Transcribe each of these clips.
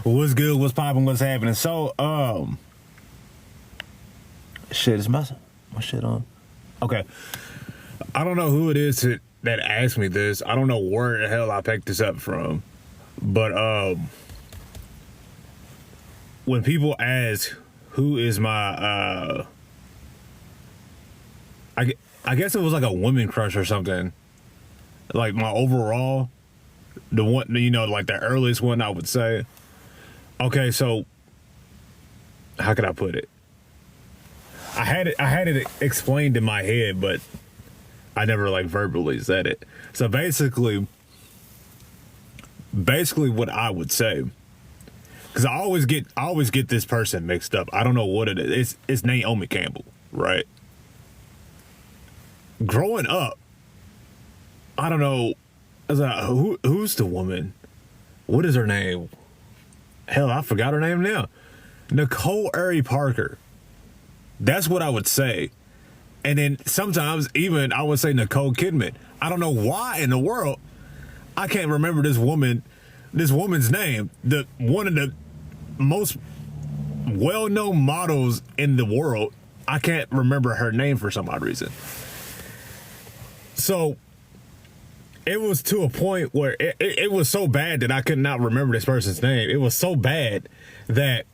What's good? What's popping? What's happening? So, shit, is my shit on? Okay. I don't know who it is that asked me this. I don't know where the hell I picked this up from. But, when people ask who is my, I guess it was like a woman crush or something. Like my overall, the one, you know, like the earliest one I would say. Okay, so how could I put it? I had it explained in my head, but I never like verbally said it. So basically what I would say, because I always get this person mixed up. I don't know what it is. It's Naomi Campbell, right? Growing up, I don't know. I was like, who's the woman? What is her name? Hell, I forgot her name now. Nicole Ari Parker. That's what I would say. And then sometimes even I would say Nicole Kidman. I don't know why in the world I can't remember this woman's name. One of the most well-known models in the world. I can't remember her name for some odd reason. So it was to a point where it was so bad that I could not remember this person's name. It was so bad that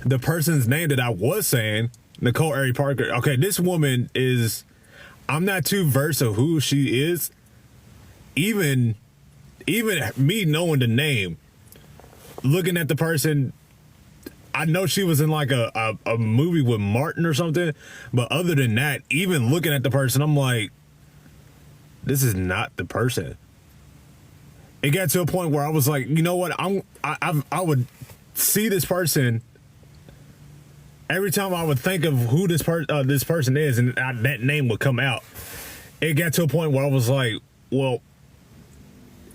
the person's name that I was saying, Nicole Ari Parker, okay, this woman is, I'm not too versed of who she is. Even me knowing the name, looking at the person, I know she was in like a movie with Martin or something, but other than that, even looking at the person, I'm like, this is not the person. It got to a point where I was like, you know what? I would see this person every time I would think of who this person is, and that name would come out. It got to a point where I was like, well,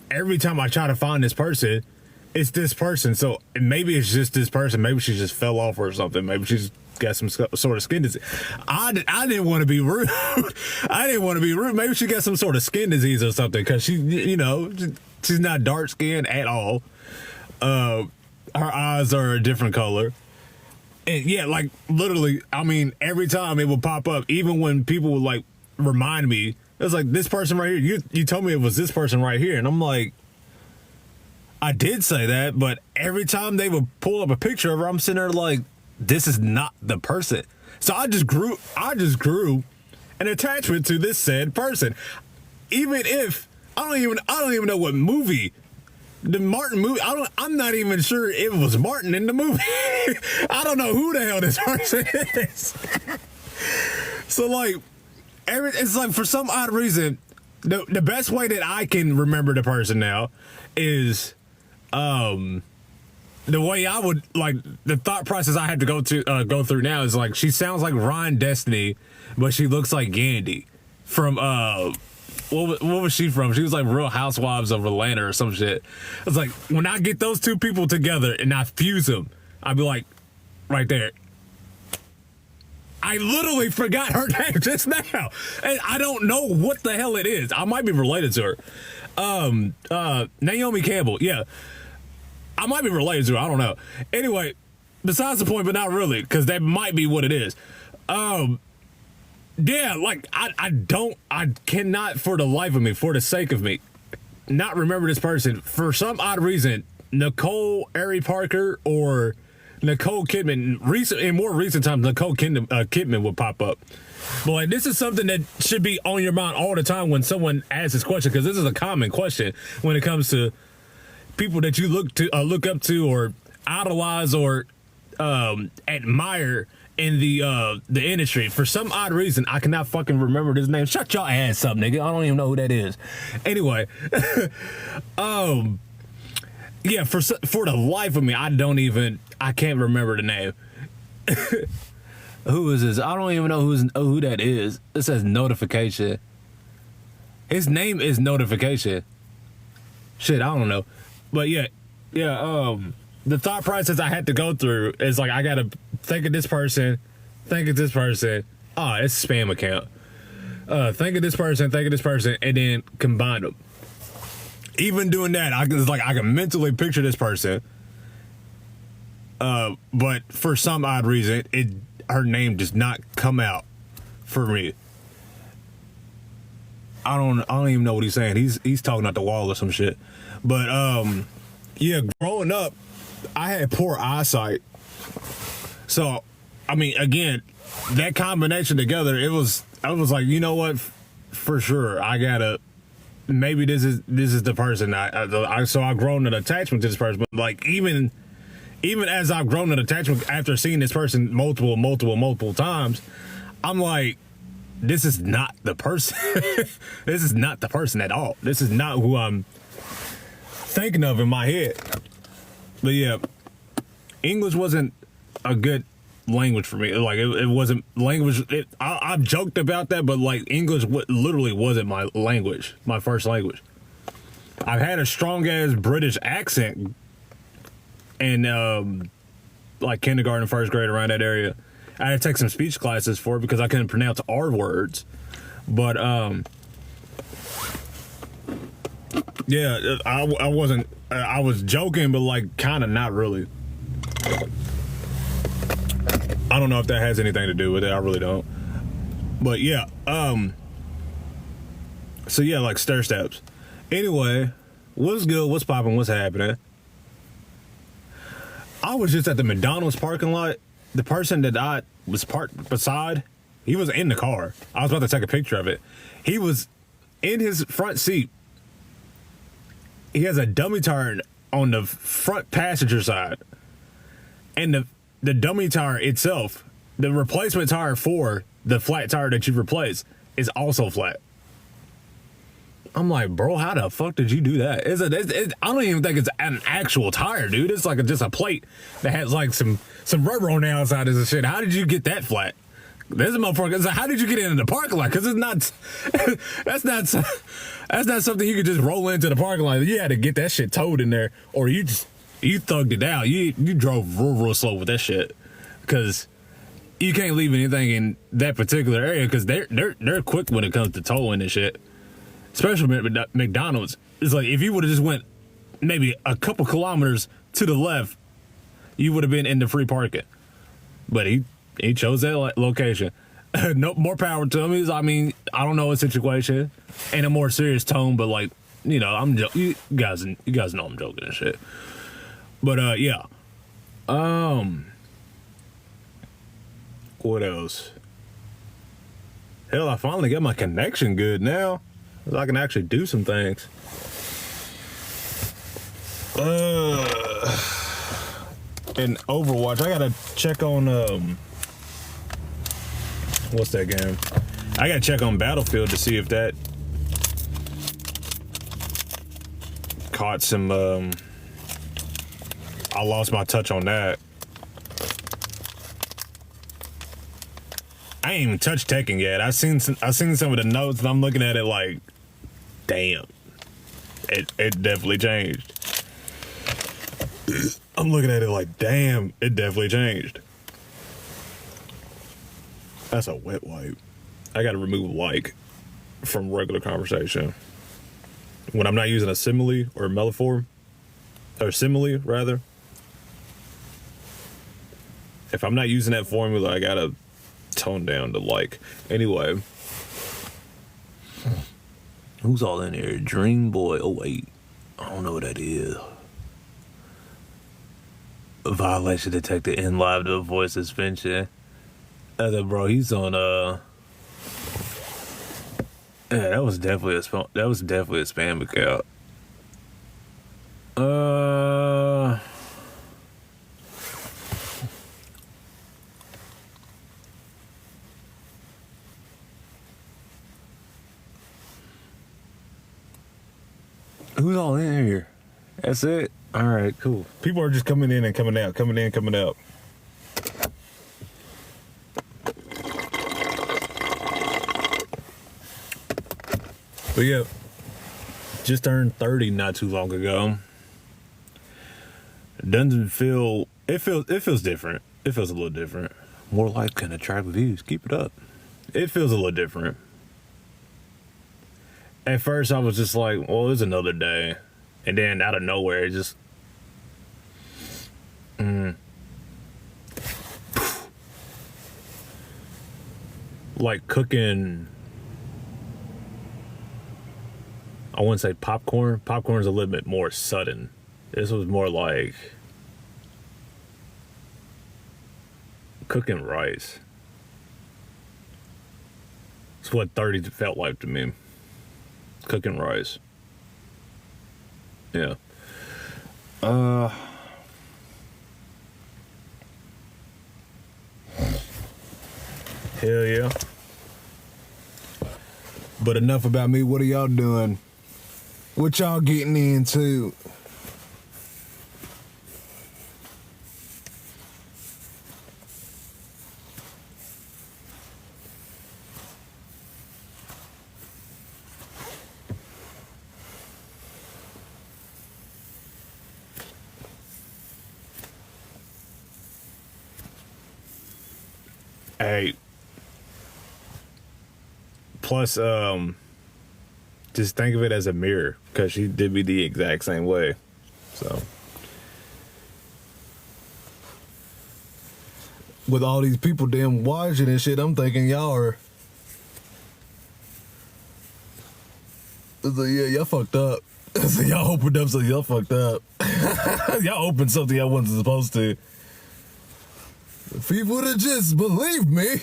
every time I try to find this person, it's this person. So maybe it's just this person. Maybe she just fell off or something. Maybe she's got some sort of skin disease. I didn't want to be rude. I didn't want to be rude. Maybe she got some sort of skin disease or something, because she, you know, she's not dark skinned at all. Her eyes are a different color. And yeah, like literally, I mean, every time it would pop up, even when people would like remind me, it was like, this person right here. You told me it was this person right here. And I'm like, I did say that, but every time they would pull up a picture of her, I'm sitting there like, this is not the person. So I just grew an attachment to this said person. Even if I don't even know what movie, the Martin movie, I'm not even sure it was Martin in the movie. I don't know who the hell this person is. So like, it's like, for some odd reason, the best way that I can remember the person now is the way I would, like, the thought process I had to go through now is like, she sounds like Ryan Destiny, but she looks like Gandy from what was she from? She was like Real Housewives of Atlanta or some shit. It's like, when I get those two people together and I fuse them, I'd be like, right there. I literally forgot her name just now, and I don't know what the hell it is. I might be related to her. Naomi Campbell, yeah. I might be related to her, I don't know. Anyway, besides the point, but not really, because that might be what it is. Yeah, like, I cannot for the life of me, for the sake of me, not remember this person. For some odd reason, Nicole Ari Parker or Nicole Kidman, in more recent times, Nicole Kidman would pop up. But like, this is something that should be on your mind all the time when someone asks this question, because this is a common question when it comes to people that you look up to or idolize or admire in the industry. For some odd reason, I cannot fucking remember his name. Shut your ass up, nigga. I don't even know who that is. Anyway, yeah, for the life of me, I can't remember the name. Who is this? I don't even know who that is. It says Notification. His name is Notification. Shit, I don't know. But yeah, the thought process I had to go through is like, I gotta think of this person. Oh, it's a spam account. Think of this person, and then combine them. Even doing that, I can mentally picture this person. But for some odd reason, her name does not come out for me. I don't even know what he's saying. He's talking out the wall or some shit. But yeah, growing up, I had poor eyesight. So, I mean, again, that combination together, I was like, you know what? For sure, I gotta. Maybe this is the person. So I've grown an attachment to this person. But like even as I've grown an attachment after seeing this person multiple times, I'm like, this is not the person. This is not the person at all. This is not who I'm thinking of in my head. But yeah, English wasn't a good language for me. Like it wasn't language. I've joked about that, but like English literally wasn't my language, my first language. I've had a strong ass British accent in like kindergarten, first grade, around that area. I had to take some speech classes for it because I couldn't pronounce R words. But yeah, I wasn't. I was joking, but like kind of not really. I don't know if that has anything to do with it. I really don't. But yeah, so yeah, like stair steps. Anyway, what's good? What's popping? What's happening? I was just at the McDonald's parking lot. The person that I was parked beside, he was in the car. I was about to take a picture of it. He was in his front seat. He has a dummy tire on the front passenger side. And the dummy tire itself, the replacement tire for the flat tire that you replace, is also flat. I'm like, bro, how the fuck did you do that? I don't even think it's an actual tire, dude. It's like just a plate that has like some rubber on the outside and shit. How did you get that flat? There's a motherfucker. It's like, how did you get into the parking lot? Because it's not. that's not something you could just roll into the parking lot. You had to get that shit towed in there, or you thugged it out. You drove real slow with that shit, because you can't leave anything in that particular area because they're quick when it comes to towing and shit. Especially McDonald's. It's like if you would have just went maybe a couple kilometers to the left, you would have been in the free parking. But he chose that location. No more power to him. I mean, I don't know his situation in a more serious tone, but like, you know, you guys know I'm joking and shit. But yeah. What else? Hell, I finally got my connection good now. I can actually do some things. In Overwatch, I gotta check on what's that game? I gotta check on Battlefield to see if that caught some. I lost my touch on that. I ain't even touched Tekken yet. I seen some of the notes, and I'm looking at it like, damn, it definitely changed. I'm looking at it like, damn, it definitely changed. That's a wet wipe. I gotta remove like from regular conversation. When I'm not using a simile or metaphor, or simile rather. If I'm not using that formula, I gotta tone down to like. Anyway. Who's all in here? Dream Boy. Oh wait. I don't know what that is. Violation detected in live to avoid suspension. Bro, he's on yeah, that was definitely a spam account. Who's all in here? That's it? Alright, cool. People are just coming in and coming out, coming in, coming out. But yeah, just turned 30 not too long ago. It feels different. It feels a little different. More likes can attract views. Keep it up. It feels a little different. At first I was just like, well, it's another day. and then out of nowhere, it just like cooking. I wouldn't say popcorn. Popcorn's a little bit more sudden. This was more like cooking rice. It's what 30 felt like to me. Cooking rice. Yeah. Hell yeah. But enough about me. What are y'all doing? What y'all getting into? Hey. Plus, just think of it as a mirror, because she did me the exact same way. So, with all these people damn watching and shit, I'm thinking y'all are. So yeah, y'all fucked up. So y'all opened up, so y'all fucked up. Y'all opened something y'all wasn't supposed to. If he would have just believed me.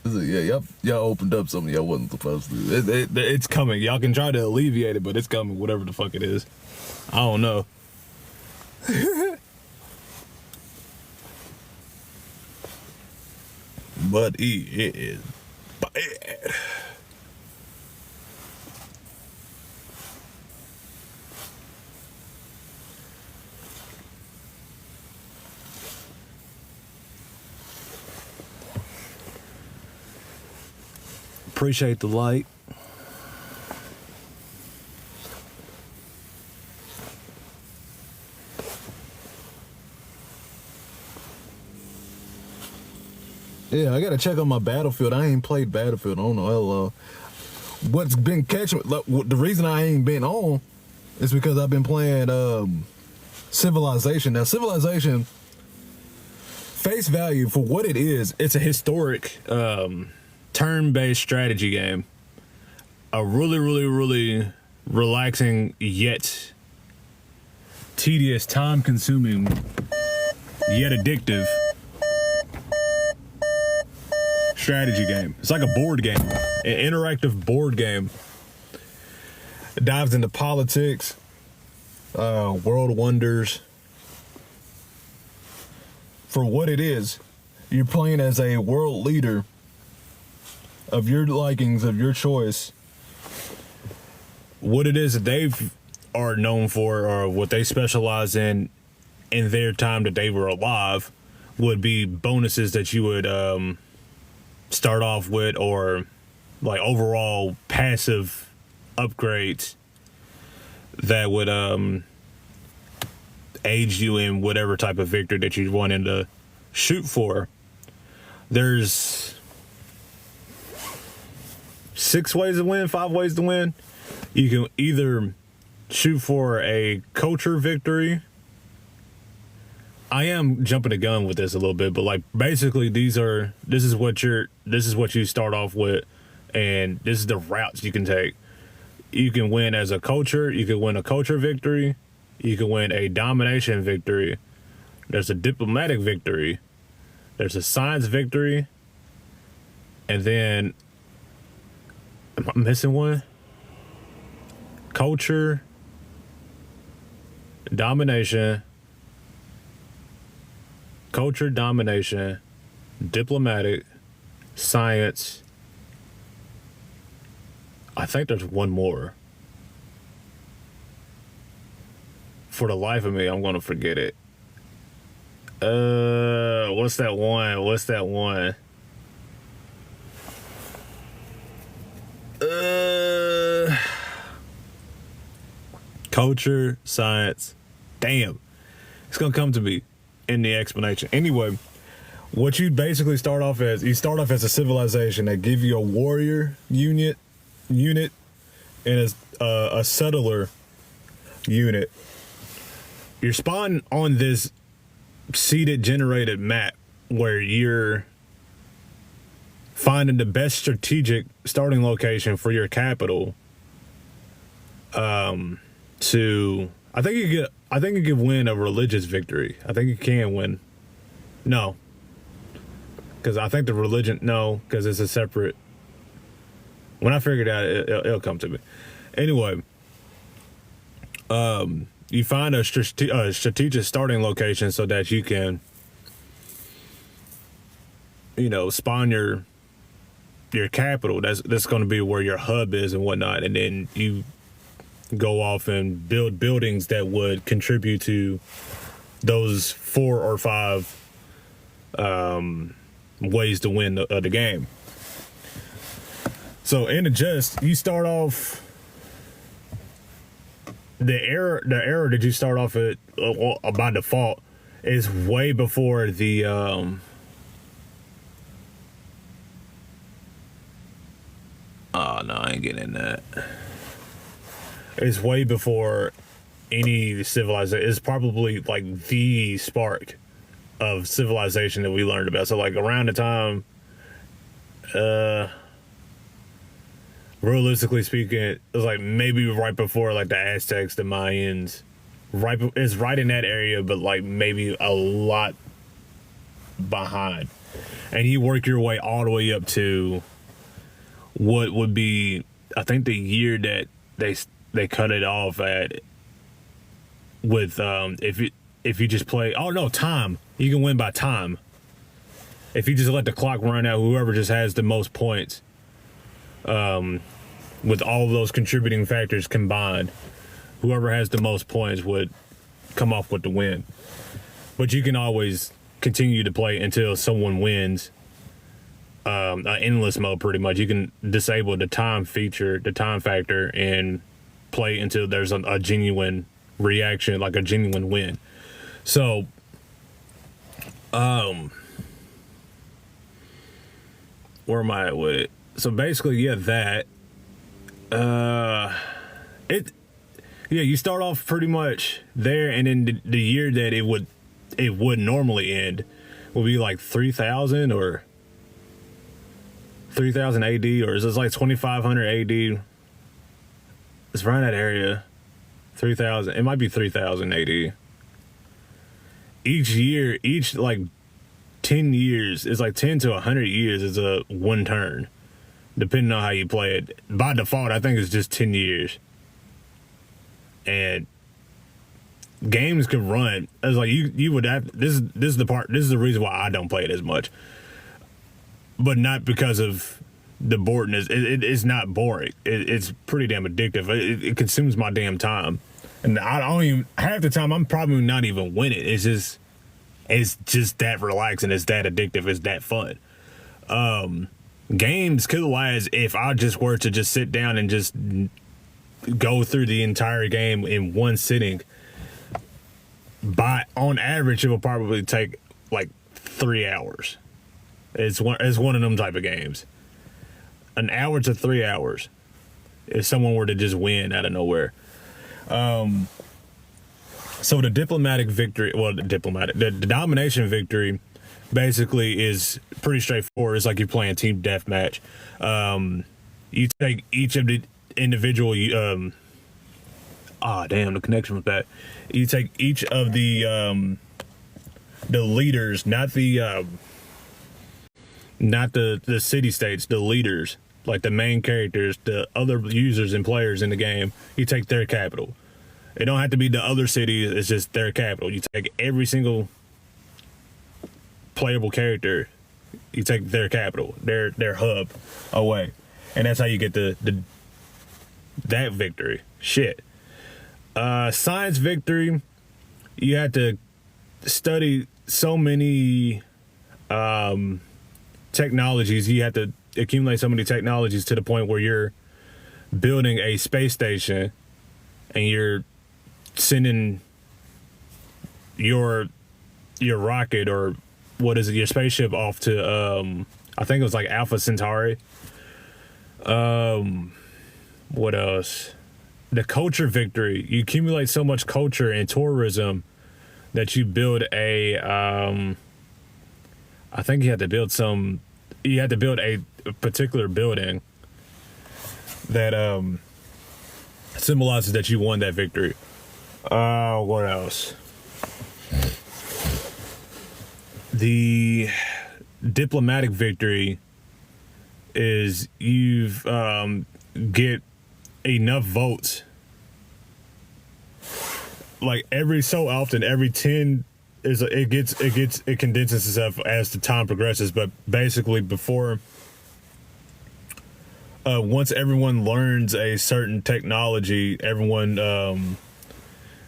Yeah, y'all opened up something y'all wasn't supposed to. It's coming. Y'all can try to alleviate it, but it's coming, whatever the fuck it is. I don't know. But it is bad. Appreciate the light. Yeah, I gotta check on my Battlefield. I ain't played Battlefield. I don't know how long. What's been catching? The reason I ain't been on is because I've been playing Civilization. Now, Civilization, face value for what it is, it's a historic turn-based strategy game. A really, really, really relaxing yet tedious, time-consuming yet addictive strategy game. It's like a board game, an interactive board game. It dives into politics, world wonders. For what it is, you're playing as a world leader of your likings, of your choice. What it is that they are known for, or what they specialize in their time that they were alive, would be bonuses that you would start off with, or like overall passive upgrades that would aid you in whatever type of victory that you wanted to shoot for. There's 6 ways to win, 5 ways to win. You can either shoot for a culture victory. I am jumping the gun with this a little bit, but like basically this is what you start off with, and this is the routes you can take. You can win as a culture, you can win a culture victory, you can win a domination victory, there's a diplomatic victory, there's a science victory, and then am I missing one? Culture, domination, diplomatic, science. I think there's one more. For the life of me, I'm gonna forget it. What's that one? Culture, science. Damn. It's gonna come to me in the explanation. Anyway, what you basically start off as a civilization that give you a warrior unit in a settler unit. You're spawned on this seeded generated map where you're finding the best strategic starting location for your capital. To I think you can win a religious victory. I think you can win. No, because I think the religion, no, because it's a separate. When I figure it out, it'll come to me. Anyway, you find a strategic starting location so that you can, spawn your capital. That's going to be where your hub is and whatnot, and then you go off and build buildings that would contribute to those 4 or 5 ways to win the game. So in the gist, you start off the era that you start off at by default is way before the oh no, I ain't getting in that. It's way before any civilization. It's probably like the spark of civilization that we learned about. So like around the time, realistically speaking, it was like maybe right before like the Aztecs, the Mayans. It's right in that area, but like maybe a lot behind. And you work your way all the way up to what would be, I think, the year that they cut it off at. With if you just play, oh no, time. You can win by time. If you just let the clock run out, whoever just has the most points, with all of those contributing factors combined, whoever has the most points would come off with the win. But you can always continue to play until someone wins. Endless mode, pretty much. You can disable the time feature, the time factor, and play until there's a genuine reaction, like a genuine win. So, where am I at with it? So basically, yeah, that. You start off pretty much there, and then the year that it would normally end will be like 3000 or 3000 AD, or is this like 2500 AD? It's around that area. 3000. It might be 3000 AD. Each year, like 10 years, it's like 10 to 100 years is a one turn, depending on how you play it. By default, I think it's just 10 years. And games can run. It's like you would have, this is the reason why I don't play it as much. But not because of the boredom. It's not boring. It's pretty damn addictive. It consumes my damn time. And I don't even, half the time I'm probably not even winning. It's just that relaxing. It's that addictive. It's that fun. Games could last if I just were to just sit down and just go through the entire game in one sitting. On average, it will probably take like 3 hours. It's one of them type of games. An hour to 3 hours if someone were to just win out of nowhere. So the diplomatic victory, the domination victory basically is pretty straightforward. It's like you're playing team deathmatch. You take each of the individual, the connection was bad. You take each of the leaders, not the city states, the leaders, like the main characters, the other users and players in the game. You take their capital. It don't have to be the other cities. It's just their capital. You take every single playable character. You take their capital, their hub away, and that's how you get that victory. Shit. Science victory. You had to study so many technologies. You have to accumulate so many technologies to the point where you're building a space station and you're sending your rocket, or what is it, your spaceship off to I think it was like Alpha Centauri. What What else? The culture victory. You accumulate so much culture and tourism that you build a. I think you had to build some. You had to build a particular building that symbolizes that you won that victory. What else? The diplomatic victory is you've get enough votes. Like every so often, every 10 it condenses itself as the time progresses. But basically, before once everyone learns a certain technology, everyone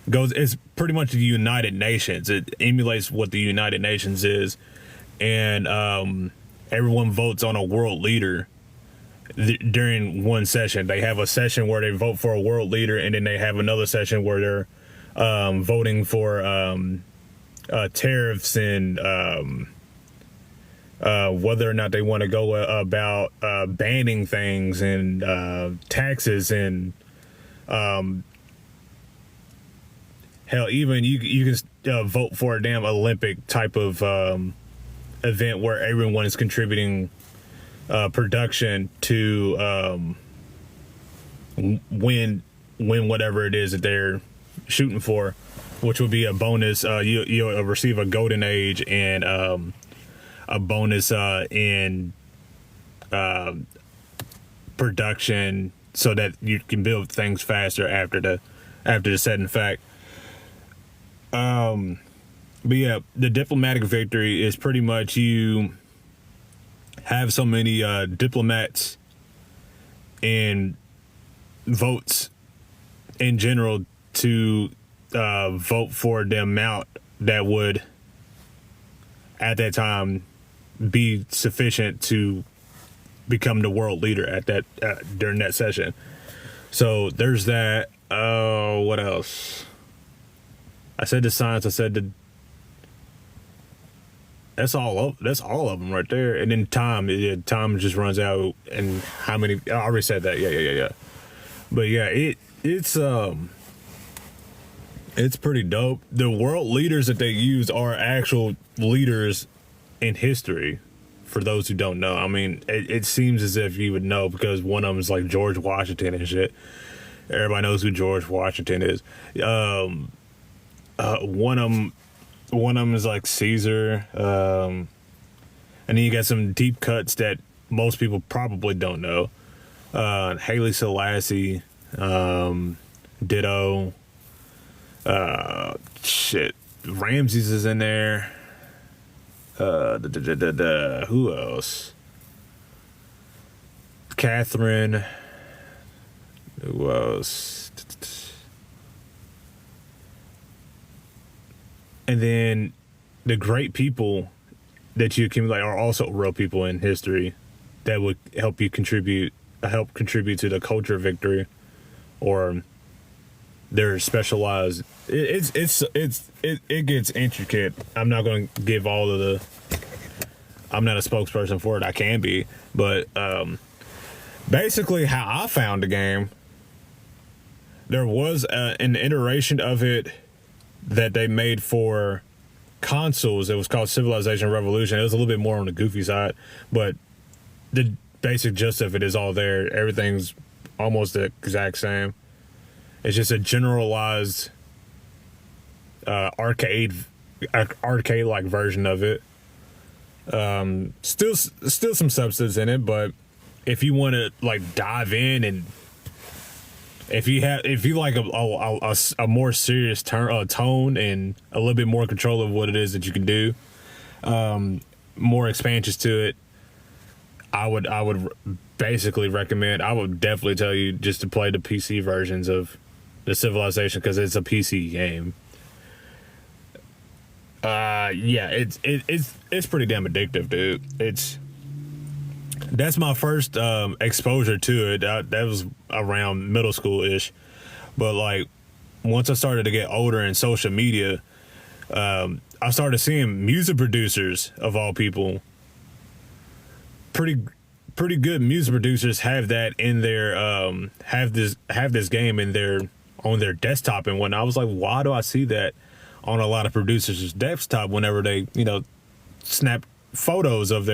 goes. It's pretty much the United Nations. It emulates what the United Nations is, and everyone votes on a world leader during one session. They have a session where they vote for a world leader, and then they have another session where they're voting for tariffs and whether or not they want to go about banning things and taxes and hell, even you can vote for a damn Olympic type of event where everyone is contributing production to win whatever it is that they're shooting for, which would be a bonus. You'll receive a golden age and a bonus in production, so that you can build things faster after the set. In fact, but yeah, the diplomatic victory is pretty much you have so many diplomats and votes in general to vote for the amount that would at that time be sufficient to become the world leader at that during that session. So there's that. What else? I said the science. I said the. That's all of them right there. And then time. Yeah, time just runs out. And how many? I already said that. Yeah. But yeah, it's pretty dope. The world leaders that they use are actual leaders in history. For those who don't know, I mean, it seems as if you would know because one of them is like George Washington and shit. Everybody knows who George Washington is. One of them is like Caesar. And then you got some deep cuts that most people probably don't know. Haile Selassie, ditto. Shit, Ramses is in there. Who else? Catherine. Who else? And then the great people that you accumulate are also real people in history that would help contribute to the culture victory, or they're specialized. It gets intricate. I'm not going to give all of the. I'm not a spokesperson for it. I can be, but basically, how I found the game, there was an iteration of it that they made for consoles. It was called Civilization Revolution. It was a little bit more on the goofy side, but the basic gist of it is all there. Everything's almost the exact same. It's just a generalized arcade-like version of it. Still some substance in it, but if you want to like dive in, and if you like a more serious tone and a little bit more control of what it is that you can do, more expansions to it, I would basically recommend. I would definitely tell you just to play the PC versions of the Civilization because it's a PC game. Yeah, it's pretty damn addictive, dude. That's my first exposure to it. That was around middle school ish, but like once I started to get older in social media, I started seeing music producers of all people pretty pretty good music producers have that in their have this game in their on their desktop and whatnot. I was like, why do I see that on a lot of producers' desktop whenever they, snap photos of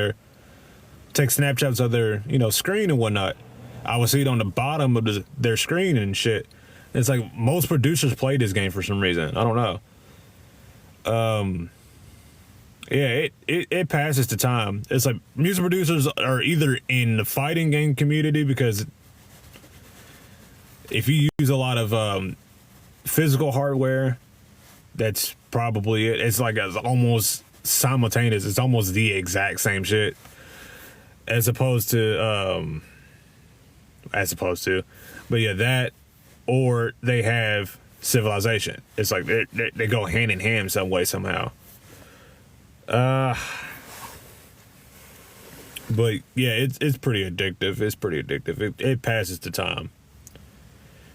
take snapshots of their, screen and whatnot. I would see it on the bottom of their screen and shit. It's like most producers play this game for some reason. I don't know. Yeah, it passes the time. It's like music producers are either in the fighting game community, because if you use a lot of physical hardware, that's probably it. It's like it's almost simultaneous. It's almost the exact same shit, as opposed to, but yeah, that, or they have Civilization. It's like they go hand in hand some way somehow. But yeah, it's pretty addictive. It's pretty addictive. It passes the time.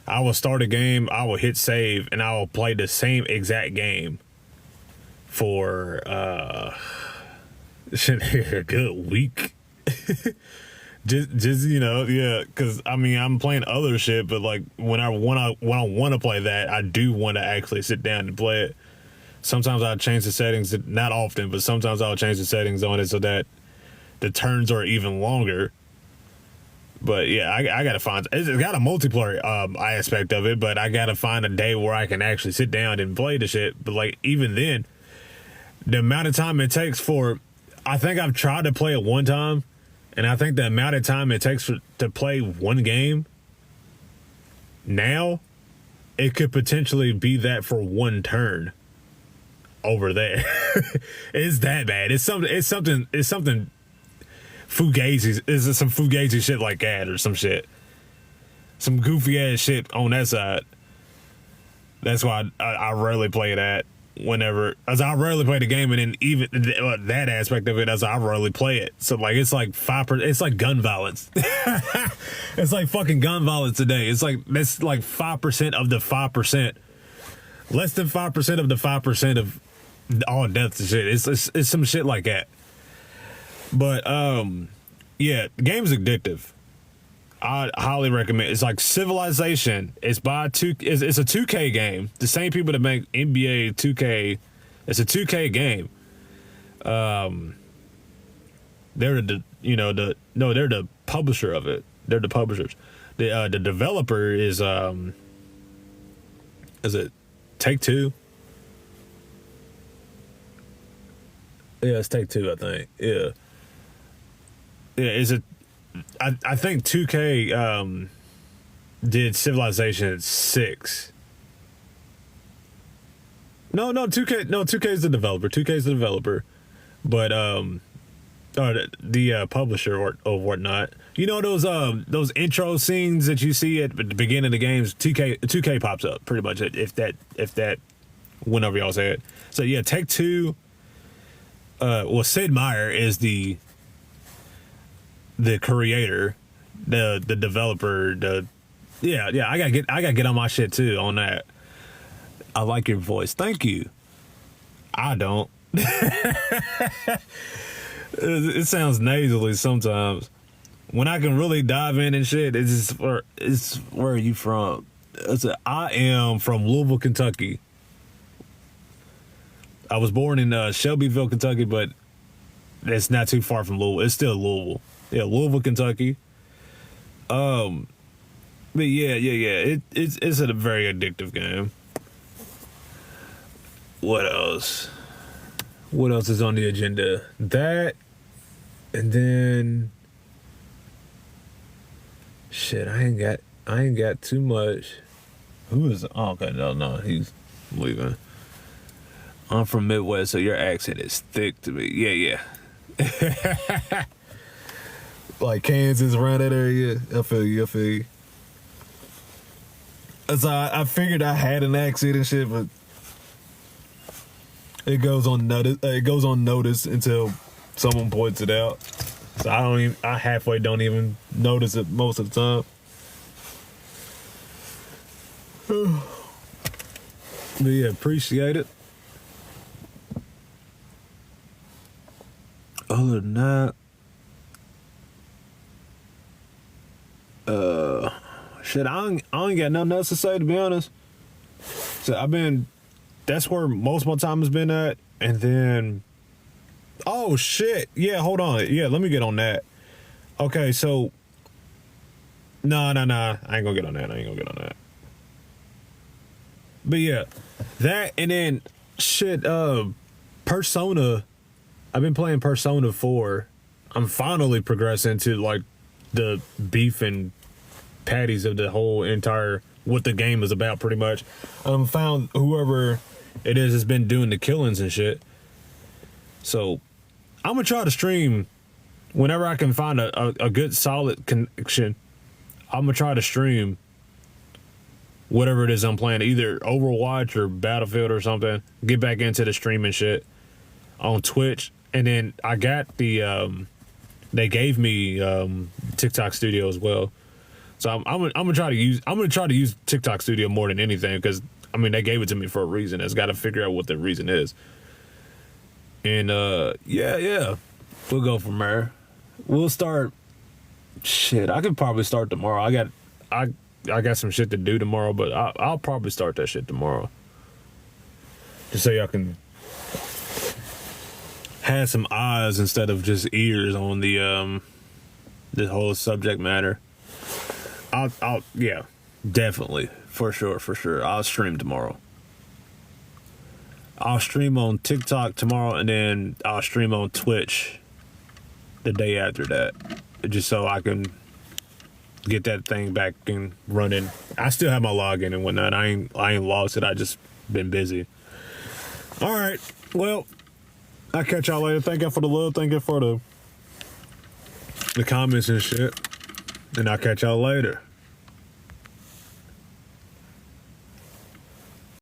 I will start a game, I will hit save, and I will play the same exact game for a good week. just yeah, because I mean, I'm playing other shit, but like when I want to play that, I do want to actually sit down and play it. Sometimes I'll change the settings, not often, but sometimes I'll change the settings on it so that the turns are even longer. But yeah, I gotta find, it's got a multiplayer aspect of it, but I gotta find a day where I can actually sit down and play the shit. But like, even then, the amount of time it takes I think I've tried to play it one time, and I think the amount of time it takes to play one game now, it could potentially be that for one turn over there. It's that bad. It's something Fugazi. Is some Fugazi shit like that, or some shit, some goofy ass shit on that side. That's why I rarely play that. As I rarely play the game, and then even that aspect of it, as I rarely play it. So like, it's like 5%. It's like gun violence. It's like fucking gun violence today. It's like that's like 5% of the 5%. Less than 5% of the 5% of all deaths and shit. It's some shit like that. But yeah, the game's addictive. I highly recommend. It's like Civilization. It's by it's a 2K game. The same people that make NBA 2K. It's a 2K game. They're they're the publisher of it. They're the publishers. The developer is it Take-Two? Yeah, it's Take-Two, I think. Yeah. Yeah, is it? I think 2K did Civilization 6. No, 2K is the developer. 2K is the developer, but the publisher or whatnot. You know those intro scenes that you see at the beginning of the games. 2K pops up pretty much if that whenever y'all say it. So yeah, Take-Two. Sid Meier is the creator, the developer, I gotta get on my shit too on that. I like your voice. Thank you. I don't. It sounds nasally sometimes. When I can really dive in and shit, it's where are you from? I am from Louisville, Kentucky. I was born in Shelbyville, Kentucky, but it's not too far from Louisville. It's still Louisville. Yeah, Louisville, Kentucky. But yeah. It's a very addictive game. What else? What else is on the agenda? That, and then shit. I ain't got too much. Who is? Oh, okay, no, he's leaving. I'm from Midwest, so your accent is thick to me. Yeah. Like Kansas, around that area. I feel you. So I figured I had an accent and shit, but it goes on notice until someone points it out. So I halfway don't even notice it most of the time. But yeah, appreciate it. Other than that, shit, I ain't got nothing else to say, to be honest. So that's where most of my time has been at. And then, oh shit, yeah, hold on. Yeah, let me get on that. Okay, so, nah, I ain't gonna get on that. But yeah, that, and then, shit, Persona, I've been playing Persona 4. I'm finally progressing to, like, the beef and patties of the whole entire, what the game is about, pretty much. Found whoever it is has been doing the killings and shit. So, I'm gonna try to stream whenever I can find a good solid connection. I'm gonna try to stream whatever it is I'm playing, either Overwatch or Battlefield or something. Get back into the streaming shit on Twitch. And then I got the they gave me TikTok Studio as well. So I'm gonna try to use TikTok Studio more than anything, because I mean they gave it to me for a reason. It's got to figure out what the reason is. And yeah, we'll go from there. We'll start. Shit, I could probably start tomorrow. I got some shit to do tomorrow, but I'll probably start that shit tomorrow. Just so y'all can have some eyes instead of just ears on the whole subject matter. I'll yeah, definitely, for sure. I'll stream tomorrow. I'll stream on TikTok tomorrow, and then I'll stream on Twitch the day after that, just so I can get that thing back and running. I still have my login and whatnot. I ain't lost it. I just been busy. All right. Well, I'll catch y'all later. Thank you for the love. Thank you for the comments and shit. And I'll catch y'all later.